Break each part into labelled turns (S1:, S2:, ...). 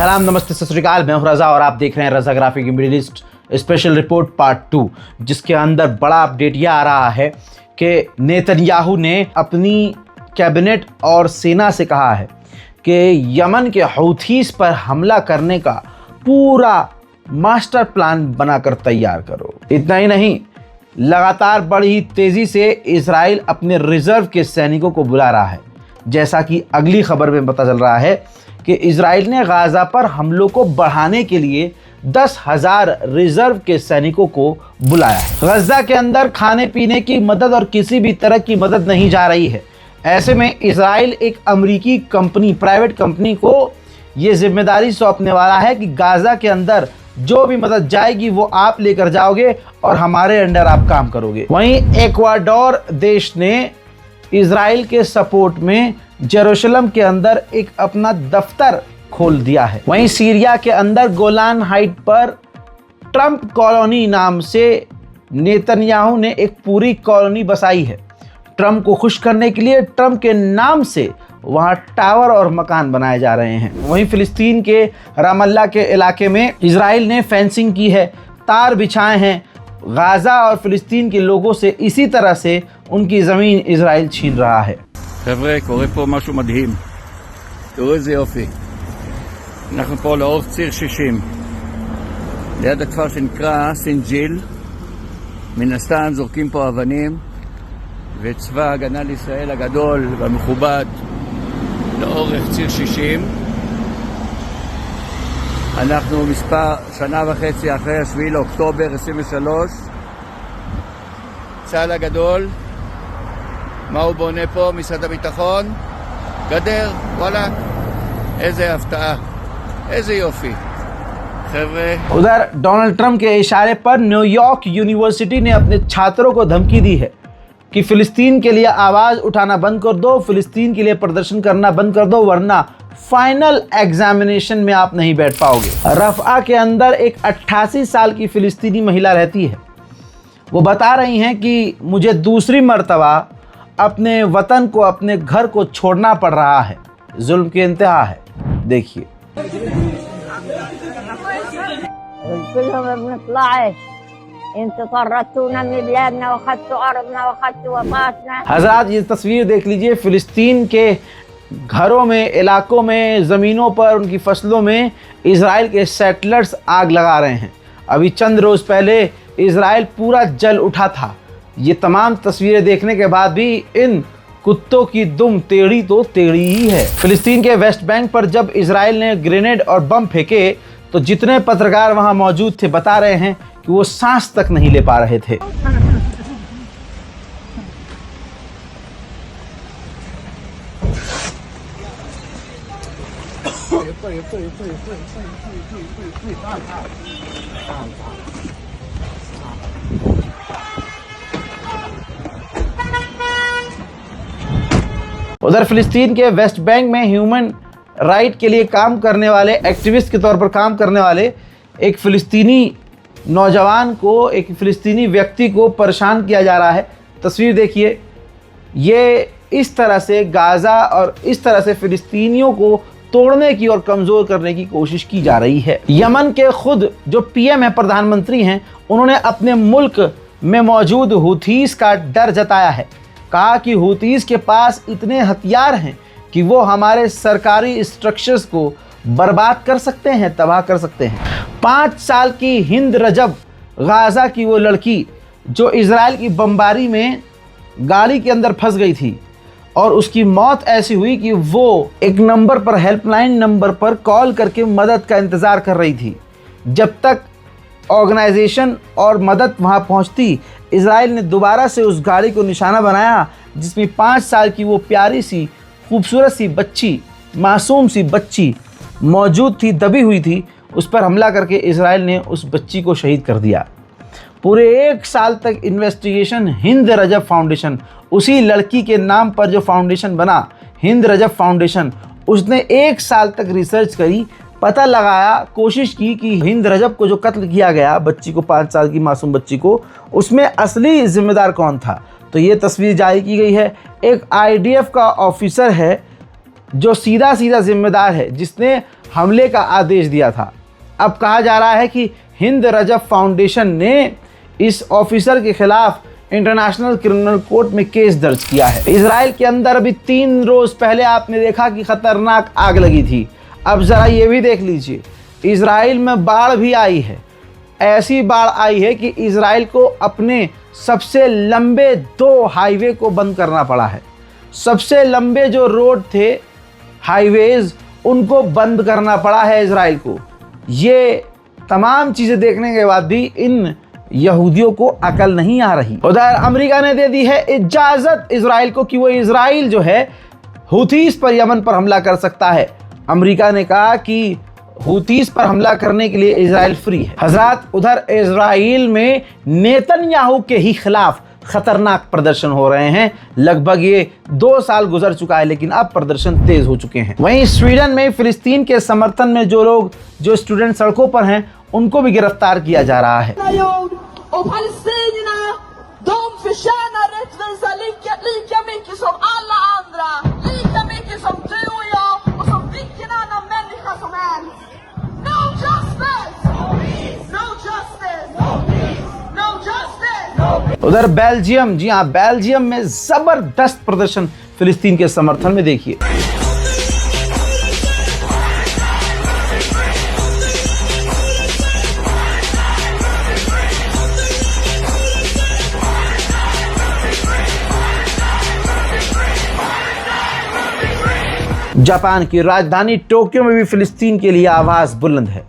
S1: सलाम, नमस्ते, सत श्री अकाल। मैं हूं रज़ा और आप देख रहे हैं रज़ा ग्राफिक की middle east special report part 2, जिसके अंदर बड़ा अपडेट यह आ रहा है कि नेतन्याहू ने अपनी कैबिनेट और सेना से कहा है कि यमन के हौथीस पर हमला करने का पूरा मास्टर प्लान बनाकर तैयार करो। इतना ही नहीं, लगातार बड़ी तेज़ी से इजराइल अपने रिजर्व के सैनिकों को बुला रहा है। जैसा कि अगली खबर में पता चल रहा है कि इजराइल ने गाज़ा पर हमलों को बढ़ाने के लिए 10,000 रिजर्व के सैनिकों को बुलाया है। गाज़ा के अंदर खाने पीने की मदद और किसी भी तरह की मदद नहीं जा रही है। ऐसे में इजराइल एक अमेरिकी कंपनी, प्राइवेट कंपनी को ये जिम्मेदारी सौंपने वाला है कि गाज़ा के अंदर जो भी मदद जाएगी वो आप लेकर जाओगे और हमारे अंडर आप काम करोगे। वहीं इक्वाडोर देश ने इजराइल के सपोर्ट में जेरूशलम के अंदर एक अपना दफ्तर खोल दिया है। वहीं सीरिया के अंदर गोलान हाइट पर ट्रंप कॉलोनी नाम से नेतन्याहू ने एक पूरी कॉलोनी बसाई है। ट्रंप को खुश करने के लिए ट्रंप के नाम से वहां टावर और मकान बनाए जा रहे हैं। वहीं फिलिस्तीन के रामल्ला के इलाके में इजराइल ने फेंसिंग की है, तार बिछाए हैं। गाज़ा और फिलिस्तीन के लोगों से इसी तरह से उनकी ज़मीन इजराइल छीन रहा है।
S2: חבר'ה, קורה פה משהו מדהים. תראו איזה יופי. אנחנו פה לאורך ציר 60. ליד הכפר שנקרא סינג'יל. מן הסתם זורקים פה אבנים. וצבא ההגנה לישראל הגדול והמכובד לאורך ציר 60. אנחנו שנה וחצי אחרי 7 לאוקטובר 23. צה"ל הגדול. מה הוא בונה פה? משרד הביטחון? גדר? וואלה, איזה הפתעה, איזה יופי. חבר'ה,
S1: उधर डोनाल्ड ट्रंप के इशारे पर न्यूयॉर्क यूनिवर्सिटी ने अपने छात्रों को धमकी दी है कि फिलिस्तीन के लिए आवाज़ उठाना बंद कर दो, फिलिस्तीन के लिए प्रदर्शन करना बंद कर दो, वरना फाइनल एग्जामिनेशन में आप नहीं बैठ पाओगे। रफ़ा के अंदर एक 88 साल की फिलिस्तीनी महिला रहती है। वो बता रही हैं कि मुझे दूसरी मर्तबा अपने वतन को, अपने घर को छोड़ना पड़ रहा है। जुल्म की इंतहा है। देखिए, हज़रात ये तस्वीर देख लीजिए। फिलिस्तीन के घरों में, इलाकों में, ज़मीनों पर, उनकी फसलों में इजराइल के सेटलर्स आग लगा रहे हैं। अभी चंद रोज़ पहले इजराइल पूरा जल उठा था। ये तमाम तस्वीरें देखने के बाद भी इन कुत्तों की दुम टेढ़ी तो टेढ़ी ही है। फिलिस्तीन के वेस्ट बैंक पर जब इजराइल ने ग्रेनेड और बम फेंके तो जितने पत्रकार वहां मौजूद थे बता रहे हैं कि वो सांस तक नहीं ले पा रहे थे। उधर फिलिस्तीन के वेस्ट बैंक में ह्यूमन राइट के लिए काम करने वाले, एक्टिविस्ट के तौर पर काम करने वाले एक फ़िलिस्तीनी नौजवान को, एक फ़िलिस्तीनी व्यक्ति को परेशान किया जा रहा है। तस्वीर देखिए, ये इस तरह से गाज़ा और इस तरह से फ़िलिस्तीनियों को तोड़ने की और कमज़ोर करने की कोशिश की जा रही है। यमन के खुद जो पीएम है, प्रधानमंत्री हैं, उन्होंने अपने मुल्क में मौजूद हूथीस का डर जताया है। कहा कि हूथीस के पास इतने हथियार हैं कि वो हमारे सरकारी स्ट्रक्चर्स को बर्बाद कर सकते हैं, तबाह कर सकते हैं। 5 साल की हिंद रजब, गाज़ा की वो लड़की जो इजराइल की बमबारी में गाड़ी के अंदर फंस गई थी और उसकी मौत ऐसी हुई कि वो एक नंबर पर, हेल्पलाइन नंबर पर कॉल करके मदद का इंतज़ार कर रही थी। जब तक ऑर्गेनाइजेशन और मदद वहाँ पहुँचती, इजराइल ने दोबारा से उस गाड़ी को निशाना बनाया जिसमें 5 साल की वो प्यारी सी, खूबसूरत सी बच्ची, मासूम सी बच्ची मौजूद थी, दबी हुई थी। उस पर हमला करके इजराइल ने उस बच्ची को शहीद कर दिया। पूरे 1 साल तक इन्वेस्टिगेशन, हिंद रजब फाउंडेशन, उसी लड़की के नाम पर जो फाउंडेशन बना, हिंद रजब फाउंडेशन, उसने 1 साल तक रिसर्च करी, पता लगाया, कोशिश की कि हिंद रजब को जो कत्ल किया गया, बच्ची को, 5 साल की मासूम बच्ची को, उसमें असली जिम्मेदार कौन था। तो ये तस्वीर जारी की गई है। एक आईडीएफ का ऑफिसर है जो सीधा जिम्मेदार है, जिसने हमले का आदेश दिया था। अब कहा जा रहा है कि हिंद रजब फाउंडेशन ने इस ऑफिसर के खिलाफ इंटरनेशनल क्रिमिनल कोर्ट में केस दर्ज किया है। इजराइल के अंदर अभी 3 रोज पहले आपने देखा कि खतरनाक आग लगी थी। अब जरा ये भी देख लीजिए, इजराइल में बाढ़ भी आई है। ऐसी बाढ़ आई है कि इजराइल को अपने सबसे लंबे 2 हाईवे को बंद करना पड़ा है। सबसे लंबे जो रोड थे, हाईवेज, उनको बंद करना पड़ा है इजराइल को। ये तमाम चीज़ें देखने के बाद भी इन यहूदियों को अकल नहीं आ रही। उधर अमेरिका ने दे दी है इजाज़त इजराइल को कि वो इजराइल जो है हुथीस पर, यमन पर हमला कर सकता है। अमेरिका ने कहा कि हुथीस पर हमला करने के लिए इजराइल फ्री है। हजरात, उधर इजराइल में नेतन्याहू के ही खिलाफ खतरनाक प्रदर्शन हो रहे हैं। लगभग ये 2 साल गुजर चुका है, लेकिन अब प्रदर्शन तेज हो चुके हैं। वहीं स्वीडन में फिलिस्तीन के समर्थन में जो स्टूडेंट सड़कों पर हैं, उनको भी गिरफ्तार किया जा रहा है।
S3: Och palestinierna, de förtjänar rättvisa lika mycket som alla andra. Lika mycket som du och jag och som vilken annan människa som helst. No justice! No justice! No justice!
S1: उधर बेल्जियम, जी हाँ, बेल्जियम में जबरदस्त प्रदर्शन फिलिस्तीन के समर्थन में देखिए। जापान की राजधानी टोक्यो में भी फिलिस्तीन के लिए आवाज बुलंद है।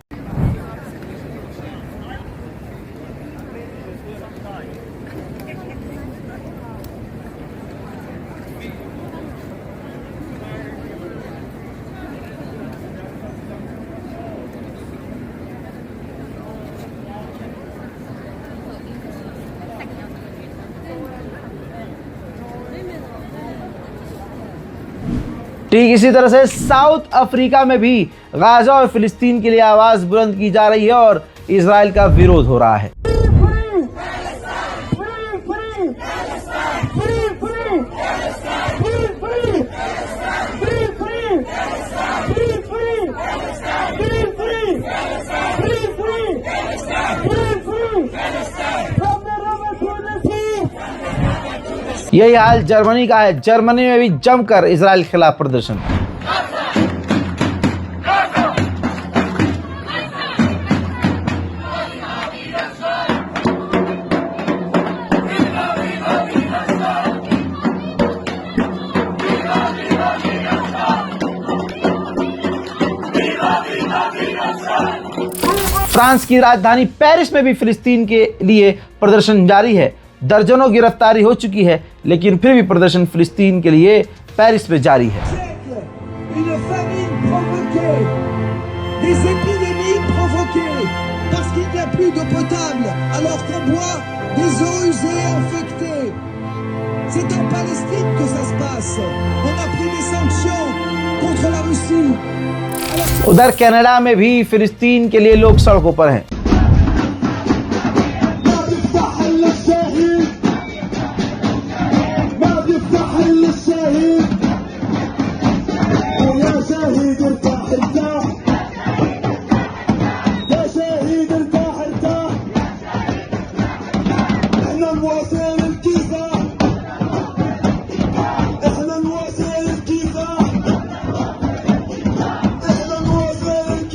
S1: ठीक इसी तरह से साउथ अफ्रीका में भी गाजा और फिलिस्तीन के लिए आवाज बुलंद की जा रही है और इजराइल का विरोध हो रहा है। यही हाल जर्मनी का है। जर्मनी में भी जमकर इजराइल के खिलाफ प्रदर्शन। फ्रांस की राजधानी पेरिस में भी फिलिस्तीन के लिए प्रदर्शन जारी है। दर्जनों गिरफ्तारी हो चुकी है, लेकिन फिर भी प्रदर्शन फिलिस्तीन के लिए पेरिस में जारी है। उधर कनाडा में भी फिलिस्तीन के लिए लोग सड़कों पर हैं।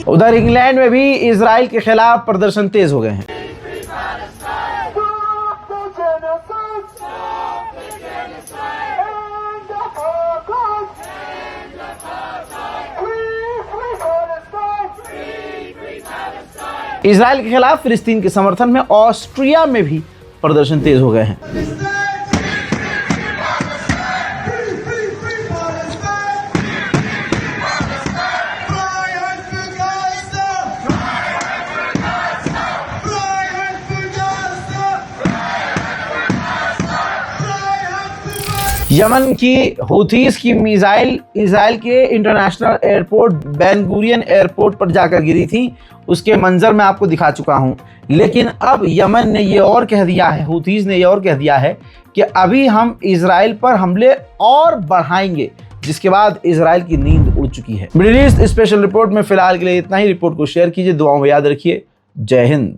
S1: उधर इंग्लैंड में भी इजराइल के खिलाफ प्रदर्शन तेज हो गए हैं। इजराइल के खिलाफ फिलिस्तीन के समर्थन में ऑस्ट्रिया में भी प्रदर्शन तेज हो गए हैं। यमन की हुथीस की मिसाइल इजराइल के international airport Ben Gurion airport पर जाकर गिरी थी। उसके मंजर मैं आपको दिखा चुका हूं, लेकिन अब यमन ने ये और कह दिया है, हुथीस ने ये और कह दिया है कि अभी हम इजराइल पर हमले और बढ़ाएंगे। जिसके बाद इजराइल की नींद उड़ चुकी है। मिडिल ईस्ट स्पेशल रिपोर्ट में फिलहाल के लिए इतना ही। रिपोर्ट को शेयर कीजिए, दुआओं में याद रखिए। जय हिंद।